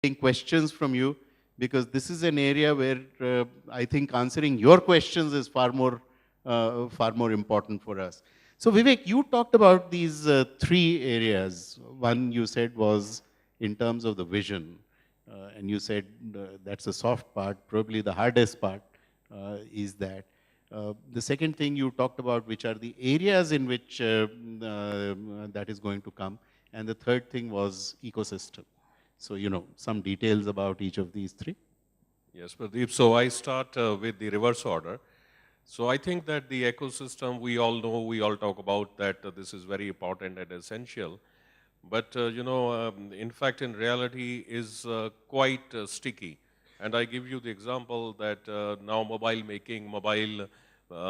questions from you, because this is an area where I think answering your questions is far more important for us. So Vivek, you talked about these three areas. One you said was in terms of the vision, and you said that's the soft part. Probably the hardest part is that. The second thing you talked about, which are the areas in which that is going to come, and the third thing was ecosystem. So, some details about each of these three. Yes, Pradeep. So I start with the reverse order. So I think that the ecosystem, we all know, we all talk about that this is very important and essential. But, in fact, in reality is quite sticky. And I give you the example that now mobile making, mobile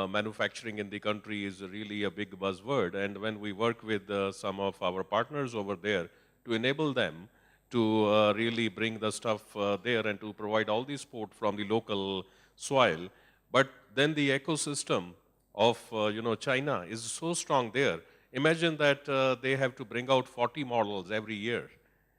manufacturing in the country is really a big buzzword. And when we work with some of our partners over there to enable them to really bring the stuff there and to provide all the support from the local soil. But then the ecosystem of China is so strong there. Imagine that they have to bring out 40 models every year.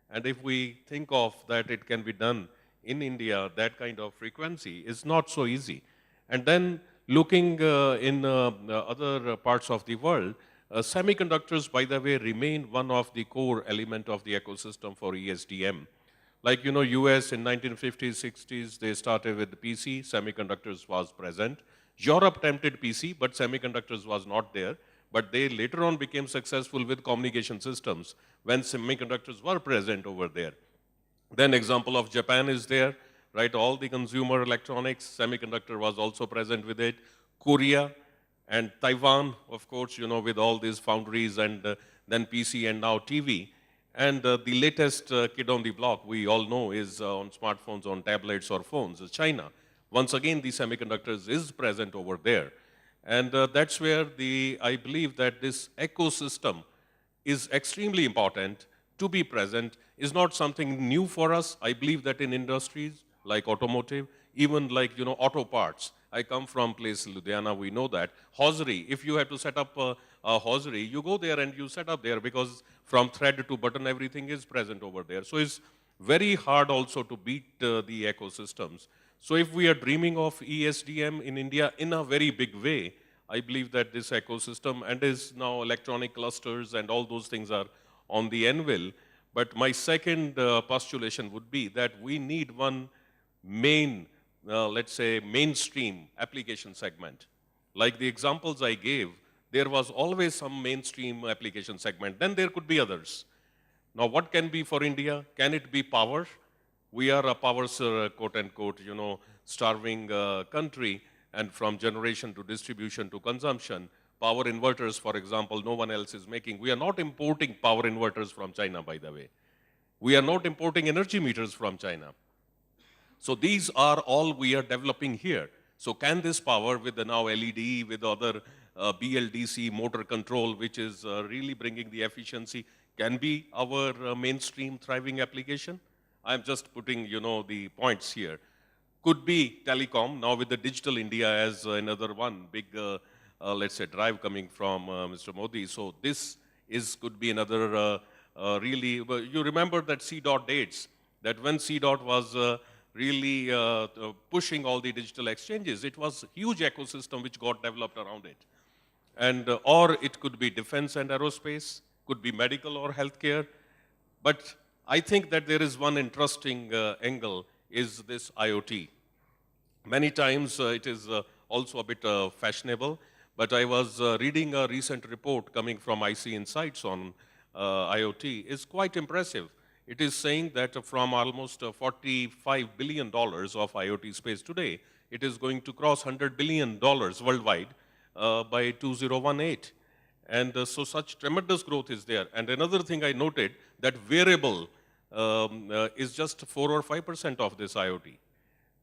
And if we think of that it can be done in India, that kind of frequency is not so easy. And then looking in other parts of the world, semiconductors, by the way, remain one of the core element of the ecosystem for ESDM. Like, US in 1950s, 60s, they started with the PC, semiconductors was present. Europe attempted PC, but semiconductors was not there. But they later on became successful with communication systems when semiconductors were present over there. Then example of Japan is there, right? All the consumer electronics, semiconductor was also present with it. Korea and Taiwan, of course, with all these foundries and then PC and now TV. And the latest kid on the block, we all know, is on smartphones, on tablets or phones, is China. Once again, the semiconductors is present over there. And that's where I believe that this ecosystem is extremely important to be present, is not something new for us. I believe that in industries like automotive, even like, auto parts. I come from place Ludhiana, we know that. Hosiery, if you have to set up a hosiery, you go there and you set up there because from thread to button, everything is present over there. So it's very hard also to beat the ecosystems. So if we are dreaming of ESDM in India in a very big way, I believe that this ecosystem and is now electronic clusters and all those things are on the anvil. But my second postulation would be that we need one main, let's say, mainstream application segment. Like the examples I gave, there was always some mainstream application segment. Then there could be others. Now, what can be for India? Can it be power? We are a power, quote unquote, starving country, and from generation to distribution to consumption. Power inverters, for example, no one else is making. We are not importing power inverters from China, by the way. We are not importing energy meters from China. So these are all we are developing here. So can this power with the now LED, with other BLDC motor control, which is really bringing the efficiency, can be our mainstream thriving application? I'm just putting, the points here. Could be telecom, now with the Digital India as another one, big, let's say, drive coming from Mr. Modi. So this could be another really, you remember that C-dot dates, that when C-dot was really pushing all the digital exchanges, it was a huge ecosystem which got developed around it. And, or it could be defense and aerospace, could be medical or healthcare. But I think that there is one interesting angle is this IoT. Many times it is also a bit fashionable, but I was reading a recent report coming from IC Insights on IoT. It's quite impressive. It is saying that from almost $45 billion of IoT space today, it is going to cross $100 billion worldwide by 2018. And so such tremendous growth is there. And another thing I noted, that wearable is just 4 or 5% of this IoT.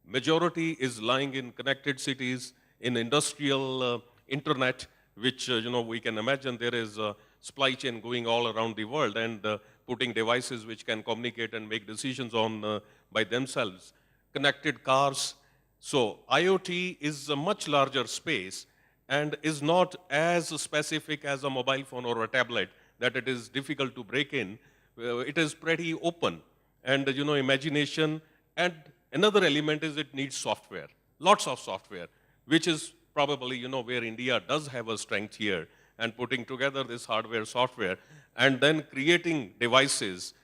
Majority is lying in connected cities, in industrial internet, which we can imagine there is a supply chain going all around the world and putting devices which can communicate and make decisions on by themselves. Connected cars. So IoT is a much larger space and is not as specific as a mobile phone or a tablet that it is difficult to break in. It is pretty open. and imagination. And another element is it needs software, lots of software, which is probably where India does have a strength here, and putting together this hardware, software, and then creating devices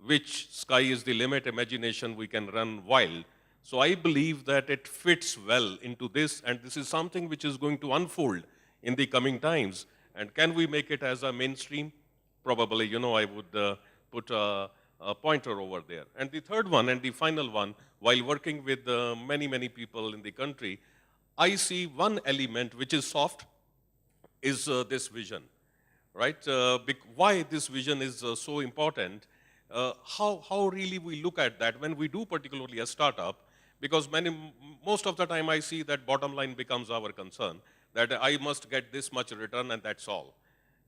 which sky is the limit imagination we can run wild. So I believe that it fits well into this, and this is something which is going to unfold in the coming times. And can we make it as a mainstream? Probably, I would put a pointer over there. And the third one and the final one, while working with many, many people in the country, I see one element which is soft, is this vision, right? Why this vision is so important, how really we look at that when we do particularly a startup, because most of the time I see that bottom line becomes our concern, that I must get this much return and that's all.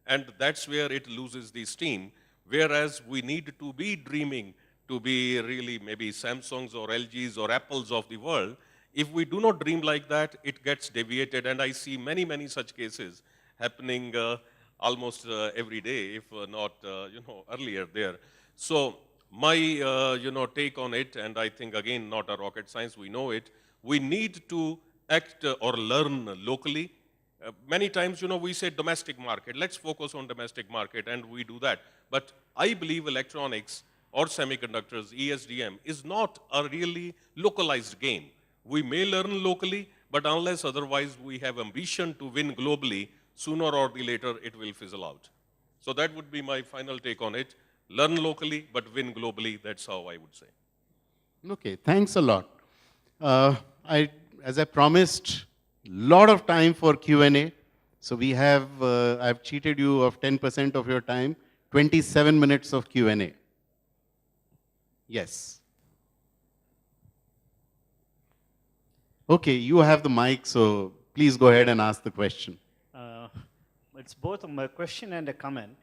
And that's where it loses the steam, whereas we need to be dreaming to be really maybe Samsungs or LGs or Apples of the world. If we do not dream like that, it gets deviated, and I see many, many such cases happening almost every day, if not, earlier there. So my, take on it, and I think again, not a rocket science, we know it, we need to act or learn locally. Many times, we say domestic market, let's focus on domestic market, and we do that. But I believe electronics or semiconductors, ESDM, is not a really localized game. We may learn locally, but unless otherwise we have ambition to win globally, sooner or the later it will fizzle out. So that would be my final take on it. Learn locally, but win globally, that's how I would say. Okay, thanks a lot. As I promised, lot of time for Q&A. So we have, I've cheated you of 10% of your time, 27 minutes of Q&A. Yes. Okay, you have the mic, so please go ahead and ask the question. It's both a question and a comment.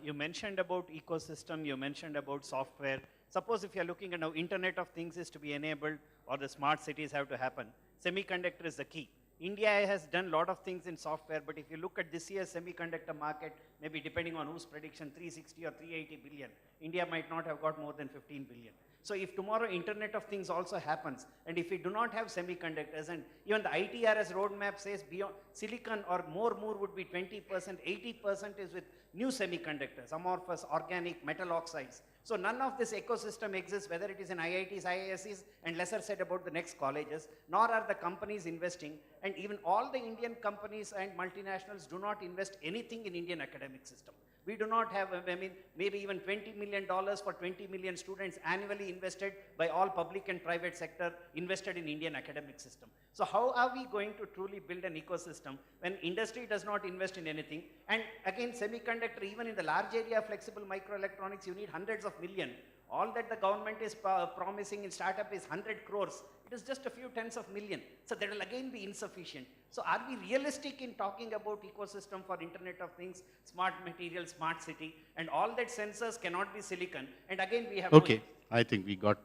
You mentioned about ecosystem, you mentioned about software. Suppose if you're looking at now, Internet of Things is to be enabled or the smart cities have to happen. Semiconductor is the key. India has done a lot of things in software, but if you look at this year's semiconductor market, maybe depending on whose prediction, 360 or 380 billion, India might not have got more than 15 billion. So if tomorrow Internet of Things also happens, and if we do not have semiconductors, and even the ITRS roadmap says beyond silicon or more would be 20%, 80% is with new semiconductors, amorphous, organic, metal oxides. So none of this ecosystem exists, whether it is in IITs, IIScs, and lesser said about the next colleges, nor are the companies investing. And even all the Indian companies and multinationals do not invest anything in Indian academic system. We do not have, maybe even $20 million for 20 million students annually invested by all public and private sector invested in Indian academic system. So how are we going to truly build an ecosystem when industry does not invest in anything? And again, semiconductor, even in the large area of flexible microelectronics, you need hundreds of millions. All that the government is promising in startup is 100 crores. It is just a few tens of millions. So that will again be insufficient. So are we realistic in talking about ecosystem for Internet of Things, smart material, smart city, and all that sensors cannot be silicon? And again, we have okay, I think we got,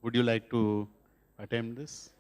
would you like to attempt this?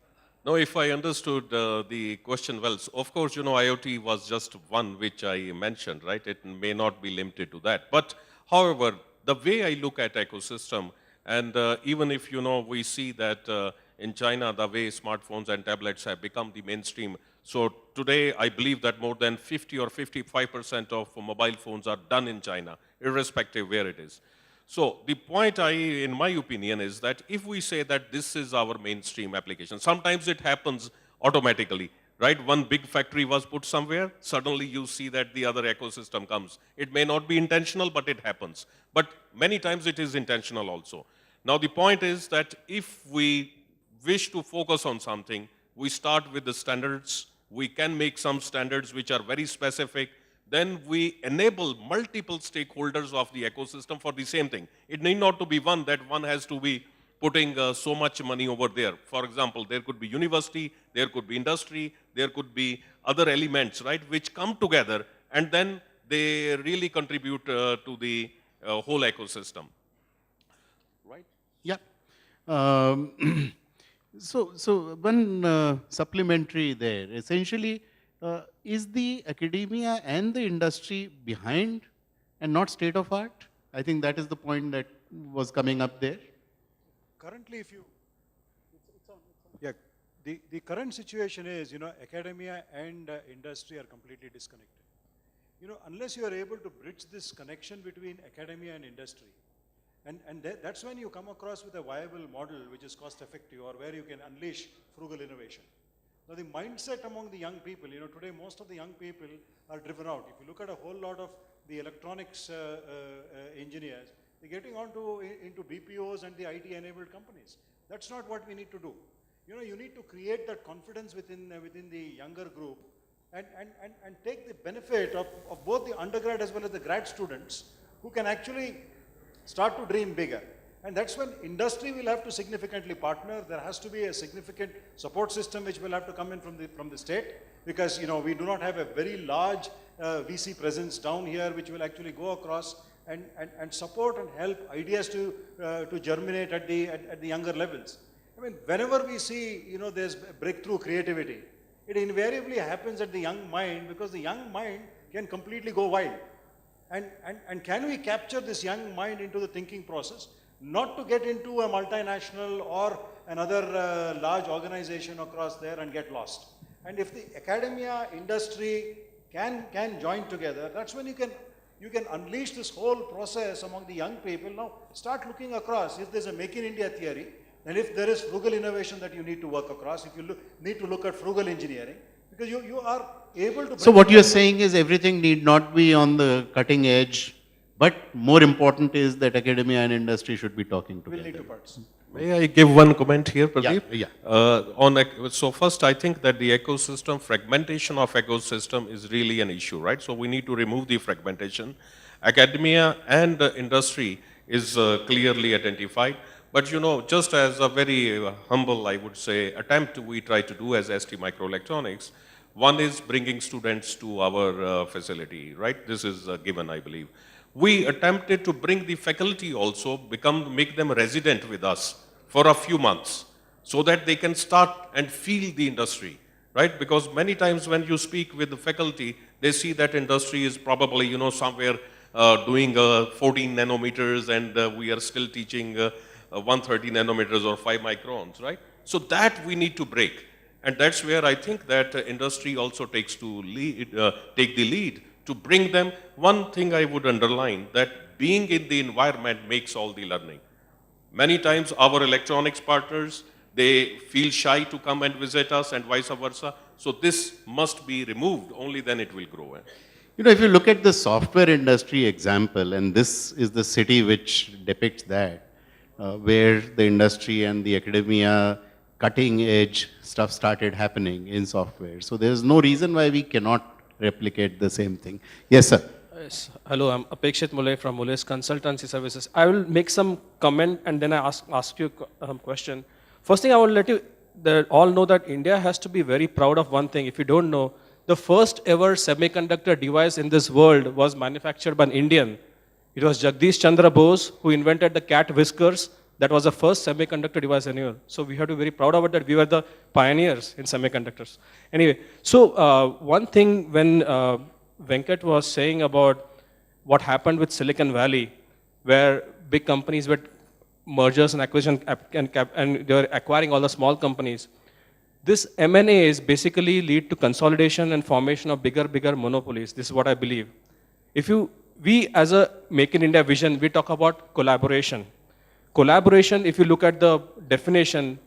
No, if I understood the question well, so of course, IoT was just one which I mentioned, right? It may not be limited to that. But however, the way I look at ecosystem, and even if, we see that in China, the way smartphones and tablets have become the mainstream. So today, I believe that more than 50 or 55% of mobile phones are done in China, irrespective where it is. So the point in my opinion, is that if we say that this is our mainstream application, sometimes it happens automatically, right? One big factory was put somewhere, suddenly you see that the other ecosystem comes. It may not be intentional, but it happens. But many times it is intentional also. Now the point is that if we wish to focus on something, we start with the standards. We can make some standards which are very specific. Then we enable multiple stakeholders of the ecosystem for the same thing. It need not to be one that one has to be putting so much money over there. For example, there could be university, there could be industry, there could be other elements, right, which come together and then they really contribute to the whole ecosystem. Right? Yeah. So one supplementary there, essentially, is the academia and the industry behind and not state of art? I think that is the point that was coming up there. currently, if you, yeah, the current situation is, academia and industry are completely disconnected. Unless you are able to bridge this connection between academia and industry, and that's when you come across with a viable model which is cost effective or where you can unleash frugal innovation. Now the mindset among the young people, today most of the young people are driven out. If you look at a whole lot of the electronics engineers, they're getting into BPOs and the IT enabled companies. That's not what we need to do. You need to create that confidence within the younger group and take the benefit of both the undergrad as well as the grad students who can actually start to dream bigger. And that's when industry will have to significantly partner. There has to be a significant support system which will have to come in from the state, because we do not have a very large VC presence down here which will actually go across and support and help ideas to germinate at the younger levels. I mean, whenever we see there's breakthrough creativity, it invariably happens at the young mind, because the young mind can completely go wild. And can we capture this young mind into the thinking process, not to get into a multinational or another large organization across there and get lost. And if the academia, industry can join together, that's when you can unleash this whole process among the young people. Now start looking across. If there's a Make in India theory, and if there is frugal innovation that you need to work across, if you need to look at frugal engineering, because you are able to... So what you're saying is everything need not be on the cutting edge, but more important is that academia and industry should be talking together. We'll need to parts. May I give one comment here, Pradeep? Yeah. So first, I think that the ecosystem, fragmentation of ecosystem is really an issue, right? So we need to remove the fragmentation. Academia and industry is clearly identified. But just as a very humble, I would say, attempt we try to do as ST Microelectronics, one is bringing students to our facility, right? This is a given, I believe. We attempted to bring the faculty also, make them resident with us for a few months, so that they can start and feel the industry, right? Because many times when you speak with the faculty, they see that industry is probably, somewhere doing 14 nanometers and we are still teaching 130 nanometers or 5 microns, right? So that we need to break. And that's where I think that industry also take the lead to bring them. One thing I would underline, that being in the environment makes all the learning. Many times our electronics partners, they feel shy to come and visit us and vice versa. So this must be removed, only then it will grow. If you look at the software industry example, and this is the city which depicts that, where the industry and the academia cutting edge stuff started happening in software. So there's no reason why we cannot replicate the same thing. Yes, sir. Yes. Hello, I'm Apekshit Mulay from Mulay's Consultancy Services. I will make some comment and then I ask you a question. First thing, I will let you all know that India has to be very proud of one thing. If you don't know, the first ever semiconductor device in this world was manufactured by an Indian. It was Jagdish Chandra Bose who invented the cat whiskers. That was the first semiconductor device anywhere. So we have to be very proud of it that we were the pioneers in semiconductors. Anyway, so one thing when Venkat was saying about what happened with Silicon Valley, where big companies were mergers and acquisition and they were acquiring all the small companies. This M&As basically lead to consolidation and formation of bigger monopolies. This is what I believe. We as a Make in India vision, we talk about collaboration. Collaboration, if you look at the definition,